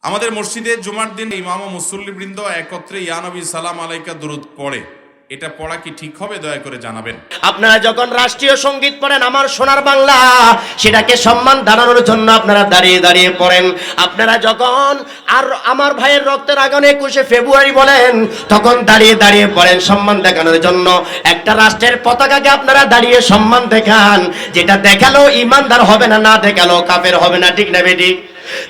আমাদের মসজিদে জুমার দিন ইমাম ও মুসল্লিবৃন্দ একত্রে ইয়া নবী সালাম আলাইকা দুরূদ পড়ে, এটা পড়া কি ঠিক হবে? দয়া করে জানাবেন। আপনারা যখন রাষ্ট্রীয় সঙ্গীত পড়েন আমার সোনার বাংলা, সেটাকে সম্মান জানানোর জন্য আপনারা দাঁড়িয়ে দাঁড়িয়ে পড়েন। আপনারা যখন আর আমার ভাইয়ের রক্তের আগুনে 21শে ফেব্রুয়ারি বলেন, তখন দাঁড়িয়ে দাঁড়িয়ে পড়েন সম্মান দেখানোর জন্য। একটা রাষ্ট্রের পতাকাকে আপনারা দাঁড়িয়ে সম্মান দেখান, যেটা দেখালো ইমানদার হবে না, না দেখালো কাফের হবে না, ঠিক না বেঠিক?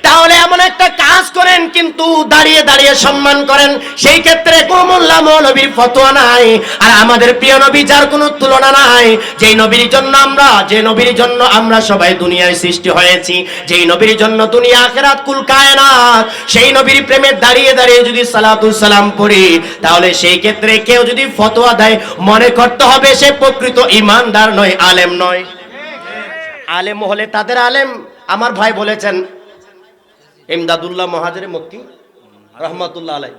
তাহলে এমন একটা কাজ করেন কিন্তু দাঁড়িয়ে দাঁড়িয়ে সম্মান করেন, সেই ক্ষেত্রে কোনো মোল্লা মৌলবীর ফতোয়া নাই। আর আমাদের প্রিয় নবী যার কোনো তুলনা নাই, যেই নবীর জন্য আমরা সবাই দুনিয়ায় সৃষ্টি হয়েছি, যেই নবীর জন্য দুনিয়া আখিরাত কুল কায়নাত, সেই নবীর প্রেমে দাঁড়িয়ে দাঁড়িয়ে যদি সালাতুল সালাম পড়ি, তাহলে সেই ক্ষেত্রে কেউ যদি ফতোয়া দেয় মনে করতে হবে সে প্রকৃত ঈমানদার নয়, আলেম নয়। আলেম হলে তাদের আলেম আমার ভাই বলেছেন ইমদাদুল্লাহ মহাজের মক্কি রহমাতুল্লাহ আলাই,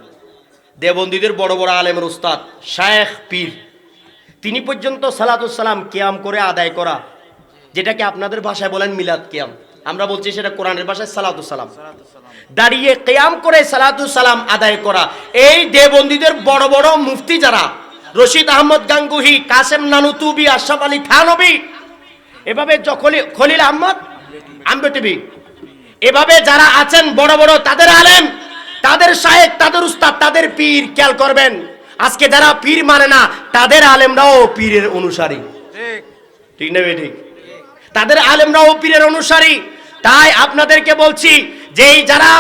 দেওবন্দীদের বড় বড় আলেমের উস্তাদ শায়েখ পীর, তিনি পর্যন্ত সালাতুল সালাম কিয়াম করে আদায় করা, যেটাকে আপনাদের ভাষায় বলেন মিলাদ কিয়াম, আমরা বলছি সেটা কোরআনের ভাষায় সালাতুল সালাম, দাঁড়িয়ে কিয়াম করে সালাতুল সালাম আদায় করা। এই দেওবন্দীদের বড় বড় মুফতি যারা, রশিদ আহমদ গাঙ্গুহি, কাসেম নানুতুবি, আশরাফ আলী থানবী, এভাবে খলিল আহমদ আম্বেটিবি, এভাবে যারা আছেন বড় বড়, তাদের আলেম, তাদের শায়েখ, তাদের উস্তাদ, তাদের পীর, খেয়াল করবেন আজকে যারা পীর মানে না তাদের আলেমরাও পীরের অনুসারী, ঠিক না ঠিক? তাদের আলেমরাও পীরের অনুসারী। তাই আপনাদেরকে বলছি যে যারা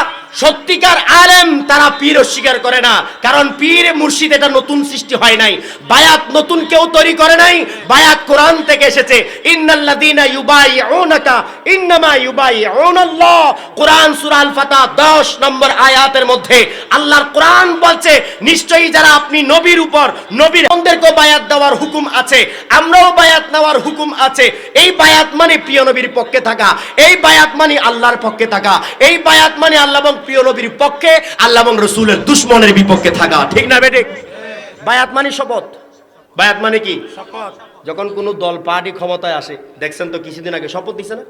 সত্যিকার আলেম তারা পীর অস্বীকার করে না, কারণ পীর মুর্শিদ এটা নতুন সৃষ্টি হয় নাই, বায়াত নতুন কেউ তৈরি করে নাই, বায়াত কোরআন থেকে এসেছে। ইন্নাল্লাযীনা ইউবাইউনাকা ইন্নামা ইউবাইউনাল্লাহ, কোরআন সূরা আল ফাতহ 10 নম্বর আয়াতের মধ্যে আল্লাহর কোরআন বলছে নিশ্চয়ই যারা আপনি নবীর উপর, নবীর আমাদেরকে বায়াত দেওয়ার হুকুম আছে, আমরাও বায়াত নেওয়ার হুকুম আছে। এই বায়াত মানে প্রিয় নবীর পক্ষে থাকা, এই বায়াত মানে আল্লাহর পক্ষে থাকা, এই বায়াত মানে আল্লাহ এবং প্রিয় নবীর পক্ষে, আল্লাহ এবং রাসূলের দুশমনের বিপক্ষে থাকা, ঠিক না বেঠিক? বায়াত মানে শপথ। বায়াত মানে কি? শপথ। যখন কোনো দল পার্টি ক্ষমতায় আসে, দেখছেন তো কিছুদিন আগে শপথ দিছে না?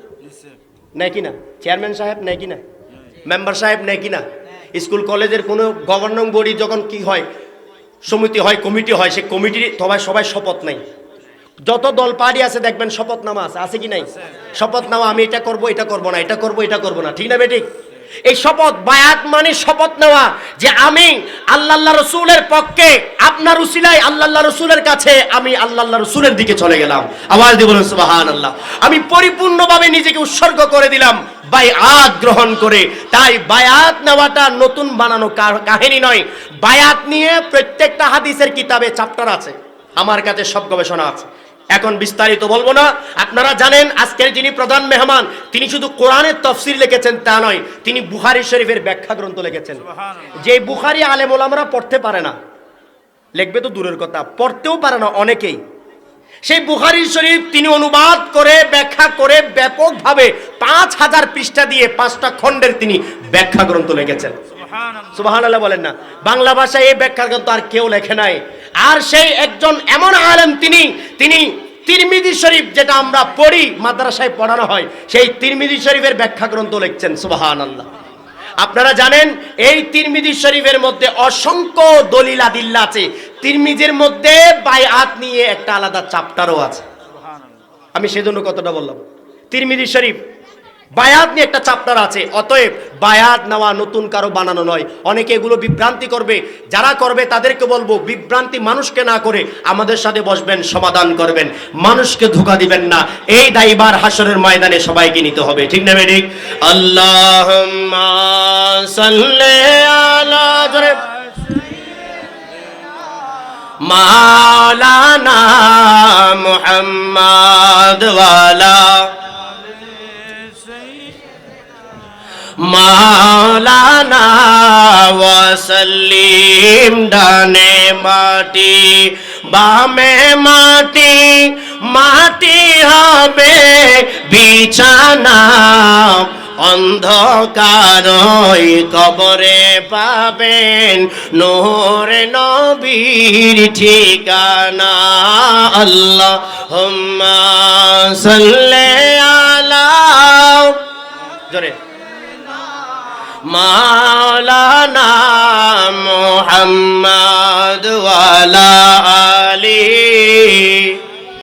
নেয় কিনা? চেয়ারম্যান সাহেব নেয় কিনা? মেম্বার সাহেব নেয় কিনা? স্কুল কলেজের কোনো গভর্নিং বডি যখন কি হয়, সমিতি হয়, কমিটি হয়, সেই কমিটির সবাই শপথ নেয়। যত দল পার্টি আছে দেখবেন শপথনামা আছে কি নাই? শপথনামা, আমি এটা করব, এটা করব না, এটা করব, এটা করব না, ঠিক না বেঠিক? এই শপথ, বায়াত মানে শপথ নেওয়া যে আমি আল্লাহ রসুলের পক্ষে, আপনার উসিলায় আল্লাহ রসুলের কাছে আমি আল্লাহ রসুলের দিকে চলে গেলাম। আওয়াজ দিয়ে বলুন সুবহানাল্লাহ। আমি পরিপূর্ণভাবে নিজেকে উৎসর্গ করে দিলাম বায়াত গ্রহণ করে। তাই বায়াত নেওয়াটা নতুন বানানো কাহিনী নয়। বায়াত নিয়ে প্রত্যেকটা হাদিসের কিতাবে চ্যাপ্টার আছে, আমার কাছে সব গবেষণা আছে, এখন বিস্তারিত বলবো না। আপনারা জানেন আজকের যিনি প্রধান মেহমান, তিনি শুধু কোরআনের তাফসীর লিখেছেন তা নয়, তিনি বুখারী শরীফের ব্যাখ্যা গ্রন্থ লিখেছেন। যে বুখারী আলেম ওলামারা পড়তে পারে না, লিখবে তো দূরের কথা, পড়তেও পারে না অনেকেই, সেই বুখারী শরীফ তিনি অনুবাদ করে ব্যাখ্যা করে ব্যাপকভাবে 5000 পৃষ্ঠা দিয়ে 5টা খণ্ডের তিনি ব্যাখ্যা গ্রন্থ লিখেছেন। সুবহানাল্লাহ বলেন না? বাংলা ভাষায় এই ব্যাখ্যা গ্রন্থ আর কেউ লেখে নাই। আর সেই একজন এমন আলেম, তিনি তিরমিজি শরীফ, যেটা আমরা পড়ি মাদ্রাসায় পড়ানো হয়, সেই তিরমিজি শরীফের ব্যাখ্যা গ্রন্থ লিখছেন। সুবহানাল্লাহ। আপনারা জানেন এই তিরমিজি শরীফের মধ্যে অসংখ্য দলিল আদিল্লা আছে। তিরমিজির মধ্যে বায়াত নিয়ে একটা আলাদা চ্যাপ্টারও আছে। আমি সেজন্য কতটা বললাম, তিরমিজি শরীফ বায়াত নিয়ে একটা চ্যাপ্টার আছে। অতএব বায়াত নেওয়া নতুন কারো বানানো নয়। অনেকে এগুলো বিভ্রান্তি করবে, যারা করবে তাদেরকে বলবো বিভ্রান্তি মানুষকে না করে আমাদের সাথে বসবেন, সমাধান করবেন, মানুষকে ধোঁকা দিবেন না। এই দায়ভার হাসরের ময়দানে সবাইকে নিতে হবে, ঠিক না বেঠিক? আল্লাহুম্মা সাল্লি আলা মাওলানা মুহাম্মদ ওয়ালা মাওলানা ওয়াসাল্লিম। ডানে মাটি বামে মাটি, মাটি হবে বিছানা, অন্ধকারই কবরে পাবেন নূরে নবীর ঠিকানা। আল্লাহুম্মা সাল্লি আলা জোরে মাওলানা মুহাম্মদ ওয়া আলা আলিহি